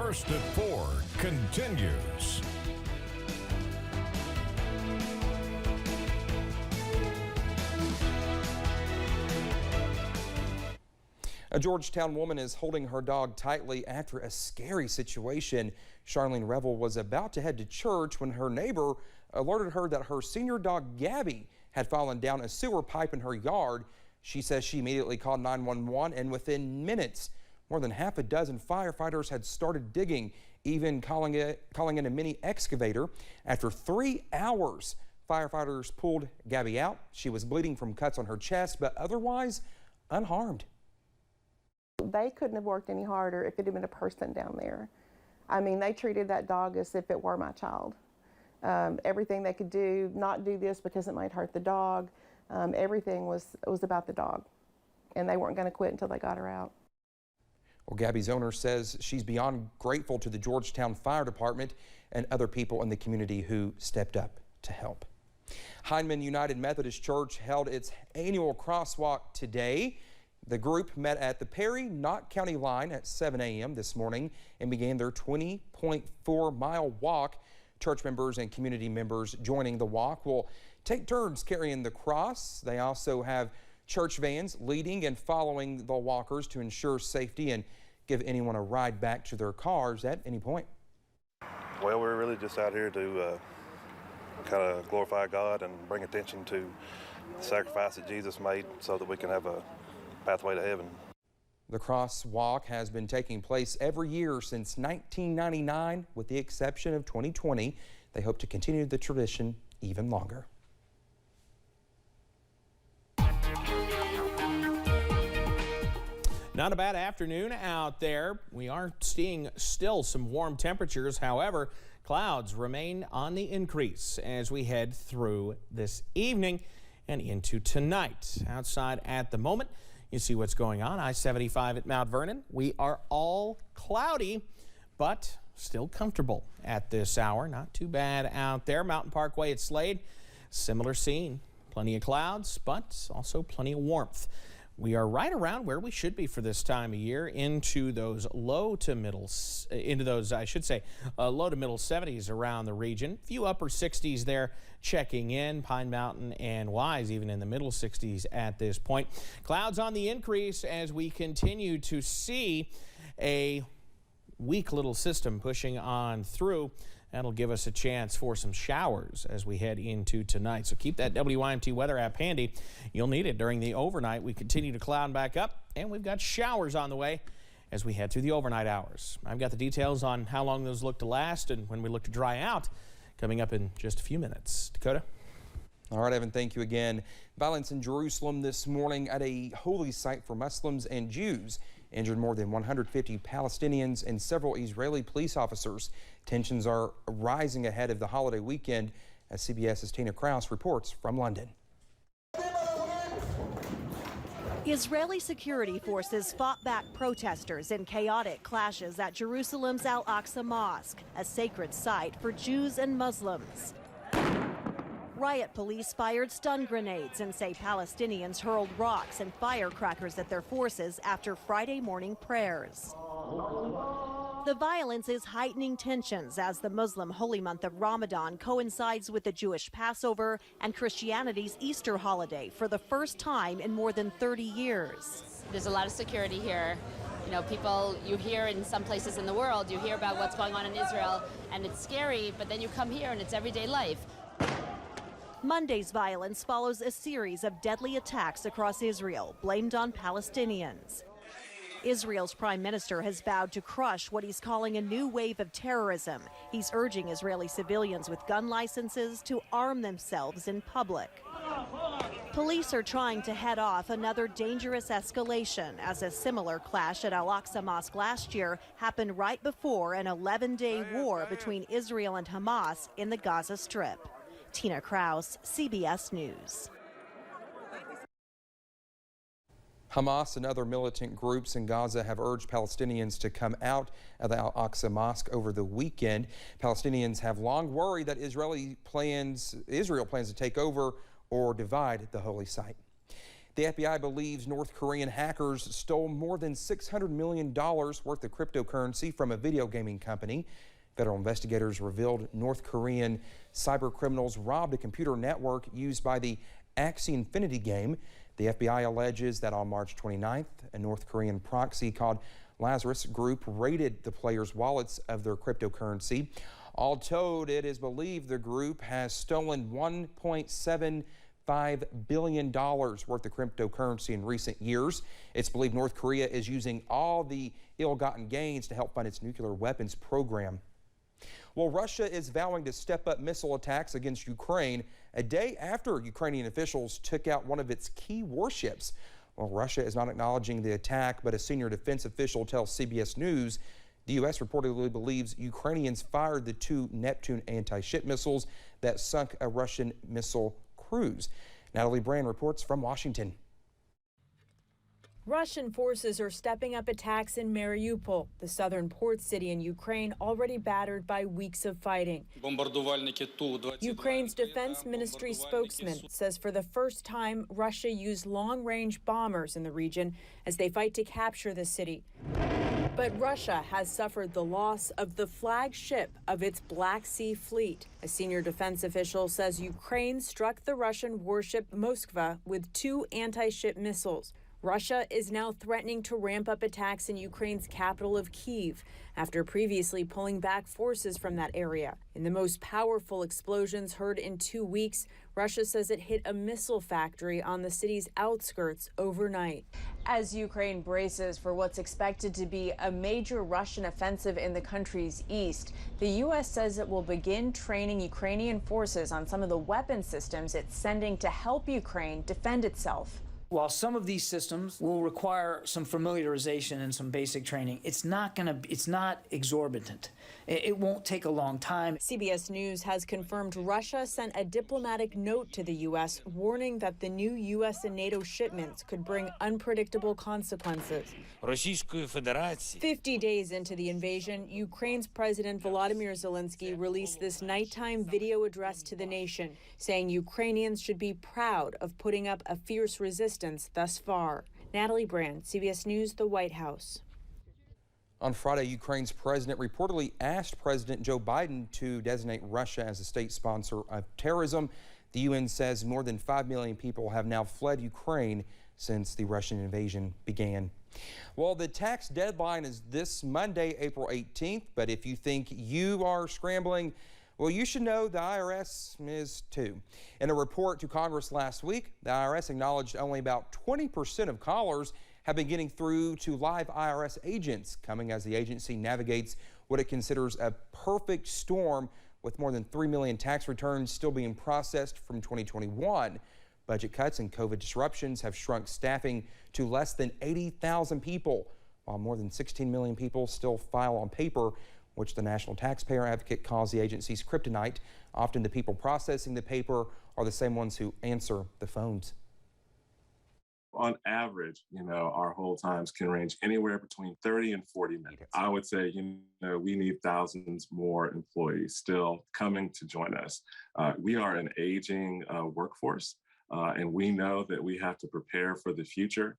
First at 4 continues. A Georgetown woman is holding her dog tightly after a scary situation. Charlene Revel was about to head to church when her neighbor alerted her that her senior dog Gabby had fallen down a sewer pipe in her yard. She says she immediately called 911, and within minutes, more than half a dozen firefighters had started digging, even calling in a mini excavator. After 3 hours, firefighters pulled Gabby out. She was bleeding from cuts on her chest, but otherwise unharmed. They couldn't have worked any harder if it had been a person down there. I mean, they treated that dog as if it were my child. Everything they could do, not do this because it might hurt the dog. Everything was about the dog, and they weren't going to quit until they got her out. Well, Gabby's owner says she's beyond grateful to the Georgetown Fire Department and other people in the community who stepped up to help. Hindman United Methodist Church held its annual crosswalk today. The group met at the Perry-Knott County line at 7 a.m. this morning and began their 20.4-mile walk. Church members and community members joining the walk will take turns carrying the cross. They also have church vans leading and following the walkers to ensure safety and give anyone a ride back to their cars at any point. Well, we're really just out here to kind of glorify God and bring attention to the sacrifice that Jesus made so that we can have a pathway to heaven. The crosswalk has been taking place every year since 1999, with the exception of 2020. They hope to continue the tradition even longer. Not a bad afternoon out there. We are seeing still some warm temperatures. However, clouds remain on the increase as we head through this evening and into tonight. Outside at the moment, you see what's going on. I-75 at Mount Vernon. We are all cloudy, but still comfortable at this hour. Not too bad out there. Mountain Parkway at Slade, similar scene. Plenty of clouds, but also plenty of warmth. We are right around where we should be for this time of year, into those low to middle 70s around the region. A few upper 60s there checking in. Pine Mountain and Wise even in the middle 60s at this point. Clouds on the increase as we continue to see a weak little system pushing on through. That'll give us a chance for some showers as we head into tonight. So keep that WYMT weather app handy. You'll need it during the overnight. We continue to cloud back up, and we've got showers on the way as we head through the overnight hours. I've got the details on how long those look to last and when we look to dry out coming up in just a few minutes. Dakota? All right, Evan, thank you again. Violence in Jerusalem this morning at a holy site for Muslims and Jews injured more than 150 Palestinians and several Israeli police officers. Tensions are rising ahead of the holiday weekend, as CBS's Tina Kraus reports from London. Israeli security forces fought back protesters in chaotic clashes at Jerusalem's Al-Aqsa Mosque, a sacred site for Jews and Muslims. Riot police fired stun grenades and say Palestinians hurled rocks and firecrackers at their forces after Friday morning prayers. The violence is heightening tensions as the Muslim holy month of Ramadan coincides with the Jewish Passover and Christianity's Easter holiday for the first time in more than 30 years. There's a lot of security here. You know, people, you hear in some places in the world, you hear about what's going on in Israel, and it's scary, but then you come here and it's everyday life. Monday's violence follows a series of deadly attacks across Israel, blamed on Palestinians. Israel's prime minister has vowed to crush what he's calling a new wave of terrorism. He's urging Israeli civilians with gun licenses to arm themselves in public. Police are trying to head off another dangerous escalation as a similar clash at Al-Aqsa Mosque last year happened right before an 11-day war between Israel and Hamas in the Gaza Strip. Tina Kraus, CBS News. Hamas and other militant groups in Gaza have urged Palestinians to come out of the Al-Aqsa Mosque over the weekend. Palestinians have long worried that Israel plans to take over or divide the holy site. The FBI believes North Korean hackers stole more than $600 million worth of cryptocurrency from a video gaming company. Federal investigators revealed North Korean cyber criminals robbed a computer network used by the Axie Infinity game. The FBI alleges that on March 29th, a North Korean proxy called Lazarus Group raided the players' wallets of their cryptocurrency. All told, it is believed the group has stolen $1.75 billion worth of cryptocurrency in recent years. It's believed North Korea is using all the ill-gotten gains to help fund its nuclear weapons program. Well, Russia is vowing to step up missile attacks against Ukraine a day after Ukrainian officials took out one of its key warships. Well, Russia is not acknowledging the attack, but a senior defense official tells CBS News the U.S. reportedly believes Ukrainians fired the 2 Neptune anti-ship missiles that sunk a Russian missile cruise. Natalie Brand reports from Washington. Russian forces are stepping up attacks in Mariupol, the southern port city in Ukraine already battered by weeks of fighting. Ukraine's defense ministry spokesman says for the first time, Russia used long-range bombers in the region as they fight to capture the city. But Russia has suffered the loss of the flagship of its Black Sea fleet. A senior defense official says Ukraine struck the Russian warship Moskva with 2 anti-ship missiles. Russia is now threatening to ramp up attacks in Ukraine's capital of Kyiv after previously pulling back forces from that area. In the most powerful explosions heard in 2 weeks, Russia says it hit a missile factory on the city's outskirts overnight. As Ukraine braces for what's expected to be a major Russian offensive in the country's east, the U.S. says it will begin training Ukrainian forces on some of the weapon systems it's sending to help Ukraine defend itself. While some of these systems will require some familiarization and some basic training, it's not exorbitant. It won't take a long time. CBS News has confirmed Russia sent a diplomatic note to the U.S. warning that the new U.S. and NATO shipments could bring unpredictable consequences. 50 days into the invasion, Ukraine's President Volodymyr Zelensky released this nighttime video address to the nation, saying Ukrainians should be proud of putting up a fierce resistance thus far. Natalie Brand, CBS News, the White House. On Friday, Ukraine's president reportedly asked President Joe Biden to designate Russia as a state sponsor of terrorism. The UN says more than 5 million people have now fled Ukraine since the Russian invasion began. Well, the tax deadline is this Monday, April 18th, but if you think you are scrambling, well, you should know the IRS is too. In a report to Congress last week, the IRS acknowledged only about 20% of callers have been getting through to live IRS agents, coming as the agency navigates what it considers a perfect storm with more than 3 million tax returns still being processed from 2021. Budget cuts and COVID disruptions have shrunk staffing to less than 80,000 people, while more than 16 million people still file on paper, which the National Taxpayer Advocate calls the agency's kryptonite. Often the people processing the paper are the same ones who answer the phones. On average, our hold times can range anywhere between 30 and 40 minutes. I would say, we need thousands more employees still coming to join us. We are an aging workforce, and we know that we have to prepare for the future.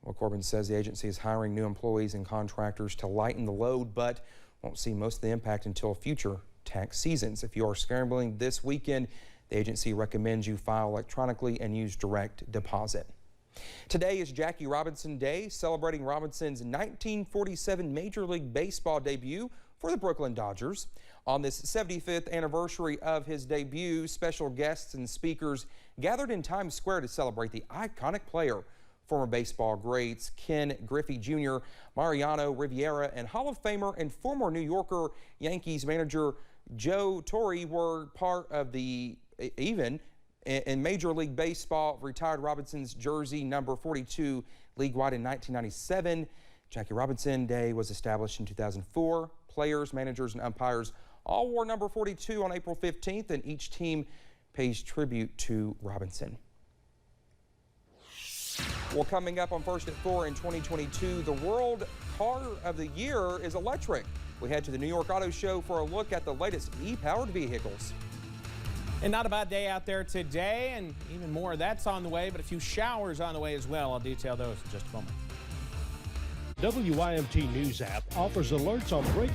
Well, Corbin says the agency is hiring new employees and contractors to lighten the load, but won't see most of the impact until future tax seasons. If you are scrambling this weekend, the agency recommends you file electronically and use direct deposit. Today is Jackie Robinson Day, celebrating Robinson's 1947 Major League Baseball debut for the Brooklyn Dodgers. On this 75th anniversary of his debut, special guests and speakers gathered in Times Square to celebrate the iconic player. Former baseball greats Ken Griffey Jr., Mariano Rivera, and Hall of Famer and former New Yorker Yankees manager Joe Torre were part of the even in Major League Baseball. Retired Robinson's jersey number 42 league-wide in 1997. Jackie Robinson Day was established in 2004. Players, managers, and umpires all wore number 42 on April 15th, and each team pays tribute to Robinson. Well, coming up on First at 4 in 2022, the World Car of the Year is electric. We head to the New York Auto Show for a look at the latest e-powered vehicles. And not a bad day out there today, and even more of that's on the way, but a few showers on the way as well. I'll detail those in just a moment. WYMT News app offers alerts on breaking